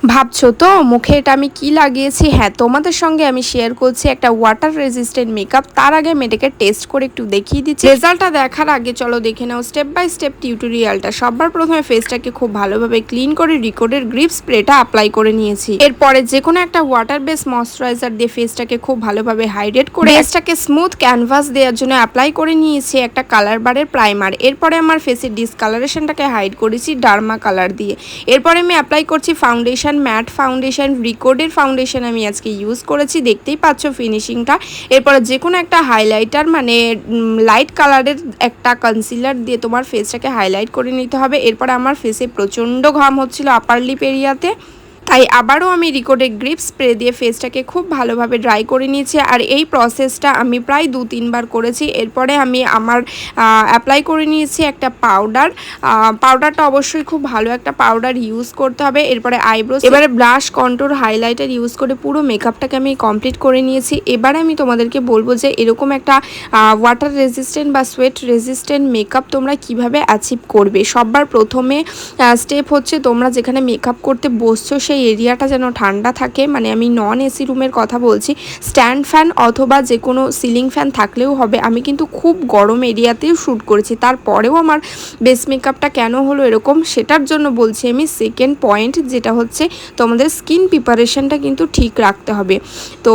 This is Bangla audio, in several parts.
ভাবছো তো মুখে এটা আমি কি লাগিয়েছি? হ্যাঁ, তোমাদের সঙ্গে আমি শেয়ার করছি একটা ওয়াটার রেজিস্ট্যান্ট মেকআপ। তার আগে আমি এটাকে টেস্ট করে একটু দেখিয়ে দিচ্ছি। রেজাল্টটা দেখার আগে চলো দেখে নাও স্টেপ বাই স্টেপ টিউটোরিয়ালটা। সবার প্রথমে ফেসটাকে খুব ভালোভাবে ক্লিন করে রিকোডের গ্রিপ স্প্রেটা অ্যাপ্লাই করে নিয়েছি। এরপরে যে কোনো একটা ওয়াটার বেস ময়শ্চারাইজার দিয়ে ফেসটাকে খুব ভালোভাবে হাইড্রেট করে ফেসটাকে স্মুথ ক্যানভাস দেওয়ার জন্য অ্যাপ্লাই করে নিয়েছি একটা কালার বারের প্রাইমার। এরপরে আমার ফেসের ডিসকালারেশনটাকে হাইড করেছি ডার্মা কালার দিয়ে। এরপরে আমি অ্যাপ্লাই করছি ফাউন্ডেশন, ম্যাট ফাউন্ডেশন, রিকোডের ফাউন্ডেশন আমি আজকে ইউজ করেছি, দেখতেই পাচ্ছ ফিনিশিংটা। এরপরে যে কোনো একটা হাইলাইটার মানে লাইট কালারের একটা কনসিলার দিয়ে তোমার ফেসটাকে হাইলাইট করে নিতে হবে। এরপরে আমার ফেসে প্রচণ্ড ঘাম হচ্ছিল আপার লিপ এরিয়াতে, তাই আবারও আমি রিকোডের গ্রিপ স্প্রে দিয়ে ফেসটাকে খুব ভালোভাবে ড্রাই করে নিয়েছি। আর এই প্রসেসটা আমি প্রায় 2-3 বার করেছি। এরপরে আমি আমার অ্যাপ্লাই করে নিয়েছি একটা পাউডার। পাউডারটা অবশ্যই খুব ভালো একটা পাউডার ইউজ করতে হবে। এরপরে আইব্রোস, এবারে ব্লাশ, কন্ট্যুর, হাইলাইটার ইউজ করে পুরো মেকআপটাকে আমি কমপ্লিট করে নিয়েছি। এবারে আমি তোমাদেরকে বলবো যে এরকম একটা ওয়াটার রেজিস্ট্যান্ট বা সোয়েট রেজিস্ট্যান্ট মেকআপ তোমরা কিভাবে অ্যাচিভ করবে। সবার প্রথমে স্টেপ হচ্ছে তোমরা যেখানে মেকআপ করতে বসছো সেই এরিয়াটা যেন ঠান্ডা থাকে, মানে আমি নন এসি রুমের কথা বলছি। স্ট্যান্ড ফ্যান অথবা যে কোনো সিলিং ফ্যান থাকলেও হবে। আমি কিন্তু খুব গরম এরিয়াতেও শ্যুট করেছি, তারপরেও আমার বেস মেকআপটা কেন হলো এরকম সেটার জন্য বলছি আমি সেকেন্ড পয়েন্ট, যেটা হচ্ছে তোমাদের স্কিন প্রিপারেশনটা কিন্তু ঠিক রাখতে হবে। তো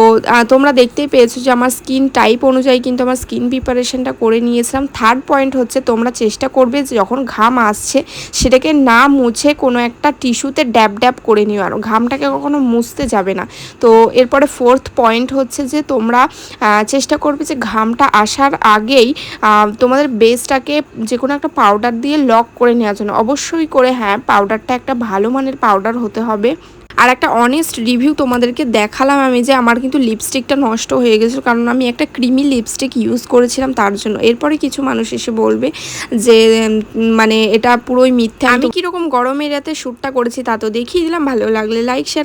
তোমরা দেখতেই পেয়েছো যে আমার স্কিন টাইপ অনুযায়ী কিন্তু আমার স্কিন প্রিপারেশনটা করে নিয়েছিলাম। থার্ড পয়েন্ট হচ্ছে তোমরা চেষ্টা করবে যে যখন ঘাম আসছে সেটাকে না মুছে কোনো একটা টিস্যুতে ড্যাব ড্যাব করে নিও, আর ঘামটাকে কখনো মুছতে যাবে না। তো এরপরে ফোর্থ পয়েন্ট হচ্ছে যে তোমরা চেষ্টা করবে যে ঘামটা আসার আগেই তোমাদের বেসটাকে যে কোনো একটা পাউডার দিয়ে লক করে নেওয়ার জন্য, অবশ্যই করে হ্যাঁ পাউডারটা একটা ভালো মানের পাউডার হতে হবে। আর একটা অনেস্ট রিভিউ তোমাদেরকে দেখালাম আমি যে আমার কিন্তু লিপস্টিকটা নষ্ট হয়ে গেছিলো, কারণ আমি একটা ক্রিমি লিপস্টিক ইউজ করেছিলাম তার জন্য। এরপরে কিছু মানুষ এসে বলবে যে মানে এটা পুরোই মিথ্যা। আমি কীরকম গরম এরিয়াতে শ্যুটটা করেছি তা তো দেখিয়ে দিলাম। ভালো লাগলে লাইক শেয়ার